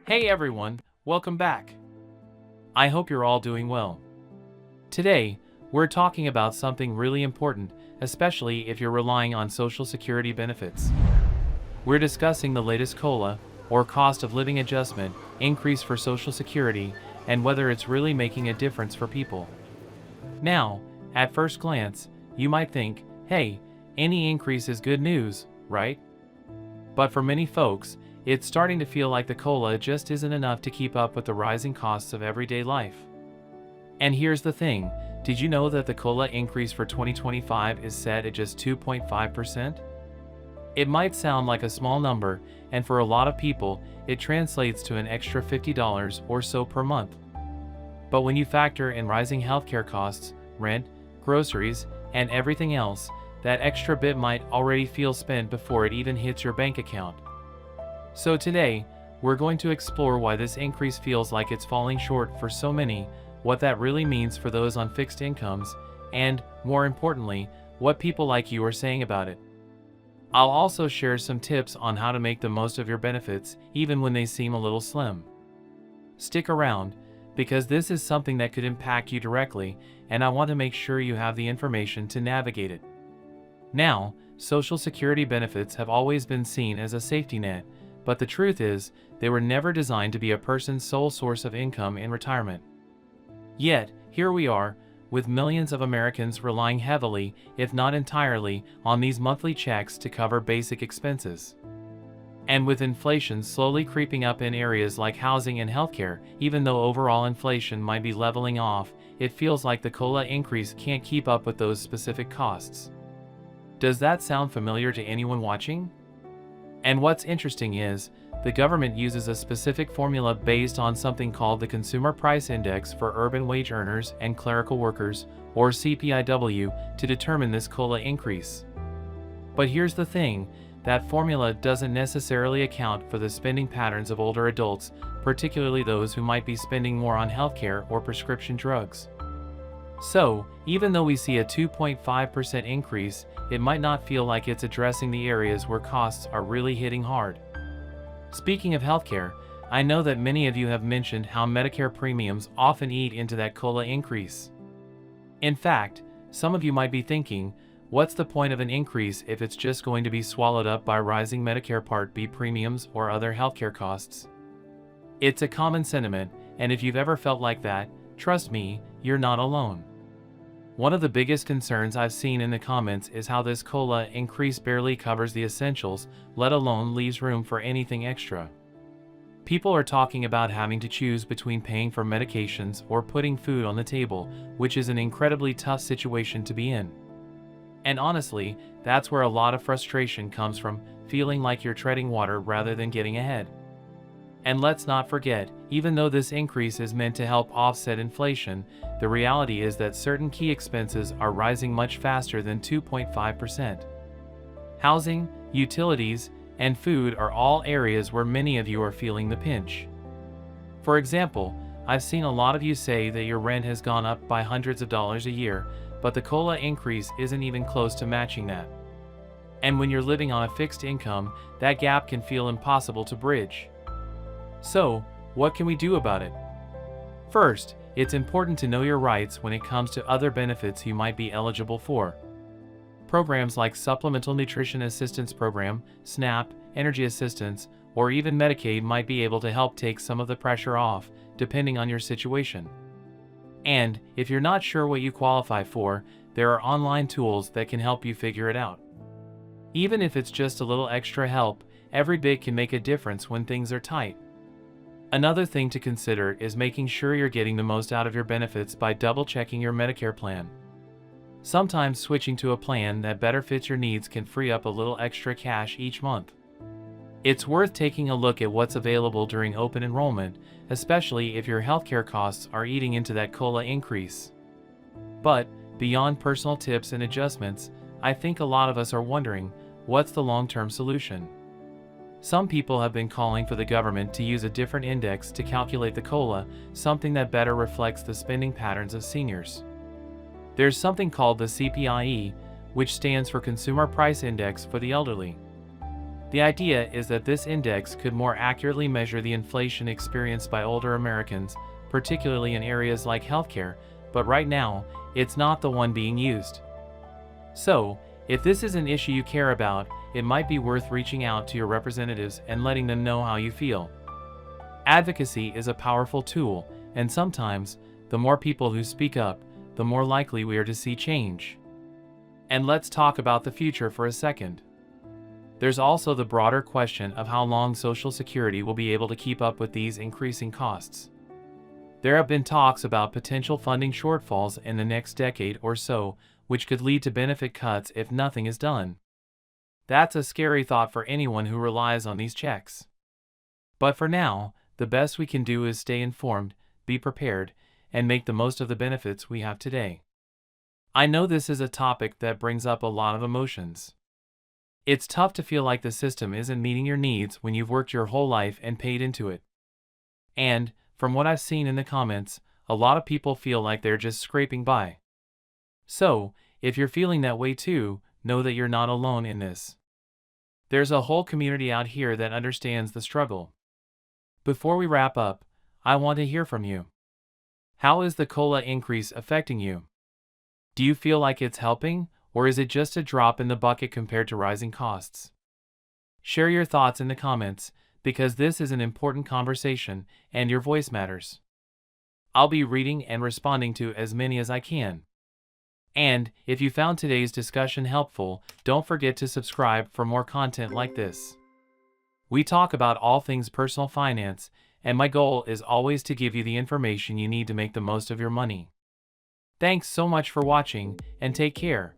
Hey everyone, welcome back. I hope you're all doing well. Today, we're talking about something really important, especially if you're relying on Social Security benefits. We're discussing the latest COLA, or cost of living adjustment, increase for Social Security, and whether it's really making a difference for people. Now, at first glance, you might think, hey, any increase is good news, right? But for many folks, it's starting to feel like the COLA just isn't enough to keep up with the rising costs of everyday life. And here's the thing, did you know that the COLA increase for 2025 is set at just 2.5%? It might sound like a small number, and for a lot of people, it translates to an extra $50 or so per month. But when you factor in rising healthcare costs, rent, groceries, and everything else, that extra bit might already feel spent before it even hits your bank account. So today, we're going to explore why this increase feels like it's falling short for so many, what that really means for those on fixed incomes, and, more importantly, what people like you are saying about it. I'll also share some tips on how to make the most of your benefits, even when they seem a little slim. Stick around, because this is something that could impact you directly, and I want to make sure you have the information to navigate it. Now, Social Security benefits have always been seen as a safety net, but the truth is, they were never designed to be a person's sole source of income in retirement. Yet, here we are, with millions of Americans relying heavily, if not entirely, on these monthly checks to cover basic expenses. And with inflation slowly creeping up in areas like housing and healthcare, even though overall inflation might be leveling off, it feels like the COLA increase can't keep up with those specific costs. Does that sound familiar to anyone watching? And what's interesting is, the government uses a specific formula based on something called the Consumer Price Index for urban wage earners and clerical workers, or CPIW, to determine this COLA increase. But here's the thing, that formula doesn't necessarily account for the spending patterns of older adults, particularly those who might be spending more on healthcare or prescription drugs. So, even though we see a 2.5% increase, it might not feel like it's addressing the areas where costs are really hitting hard. Speaking of healthcare, I know that many of you have mentioned how Medicare premiums often eat into that COLA increase. In fact, some of you might be thinking, what's the point of an increase if it's just going to be swallowed up by rising Medicare Part B premiums or other healthcare costs? It's a common sentiment, and if you've ever felt like that, trust me, you're not alone. One of the biggest concerns I've seen in the comments is how this COLA increase barely covers the essentials, let alone leaves room for anything extra. People are talking about having to choose between paying for medications or putting food on the table, which is an incredibly tough situation to be in. And honestly, that's where a lot of frustration comes from, feeling like you're treading water rather than getting ahead. And let's not forget, even though this increase is meant to help offset inflation, the reality is that certain key expenses are rising much faster than 2.5%. Housing, utilities, and food are all areas where many of you are feeling the pinch. For example, I've seen a lot of you say that your rent has gone up by hundreds of dollars a year, but the COLA increase isn't even close to matching that. And when you're living on a fixed income, that gap can feel impossible to bridge. So, what can we do about it? First, it's important to know your rights when it comes to other benefits you might be eligible for. Programs like Supplemental Nutrition Assistance Program, SNAP, Energy Assistance, or even Medicaid might be able to help take some of the pressure off, depending on your situation. And, if you're not sure what you qualify for, there are online tools that can help you figure it out. Even if it's just a little extra help, every bit can make a difference when things are tight. Another thing to consider is making sure you're getting the most out of your benefits by double-checking your Medicare plan. Sometimes switching to a plan that better fits your needs can free up a little extra cash each month. It's worth taking a look at what's available during open enrollment, especially if your healthcare costs are eating into that COLA increase. But, beyond personal tips and adjustments, I think a lot of us are wondering, what's the long-term solution? Some people have been calling for the government to use a different index to calculate the COLA, something that better reflects the spending patterns of seniors. There's something called the CPIE, which stands for Consumer Price Index for the elderly. The idea is that this index could more accurately measure the inflation experienced by older Americans, particularly in areas like healthcare, but right now, it's not the one being used. So, if this is an issue you care about, it might be worth reaching out to your representatives and letting them know how you feel. Advocacy is a powerful tool, and sometimes, the more people who speak up, the more likely we are to see change. And let's talk about the future for a second. There's also the broader question of how long Social Security will be able to keep up with these increasing costs. There have been talks about potential funding shortfalls in the next decade or so, which could lead to benefit cuts if nothing is done. That's a scary thought for anyone who relies on these checks. But for now, the best we can do is stay informed, be prepared, and make the most of the benefits we have today. I know this is a topic that brings up a lot of emotions. It's tough to feel like the system isn't meeting your needs when you've worked your whole life and paid into it. And, from what I've seen in the comments, a lot of people feel like they're just scraping by. So, if you're feeling that way too, know that you're not alone in this. There's a whole community out here that understands the struggle. Before we wrap up, I want to hear from you. How is the COLA increase affecting you? Do you feel like it's helping, or is it just a drop in the bucket compared to rising costs? Share your thoughts in the comments, because this is an important conversation and your voice matters. I'll be reading and responding to as many as I can. And, if you found today's discussion helpful, don't forget to subscribe for more content like this. We talk about all things personal finance, and my goal is always to give you the information you need to make the most of your money. Thanks so much for watching, and take care.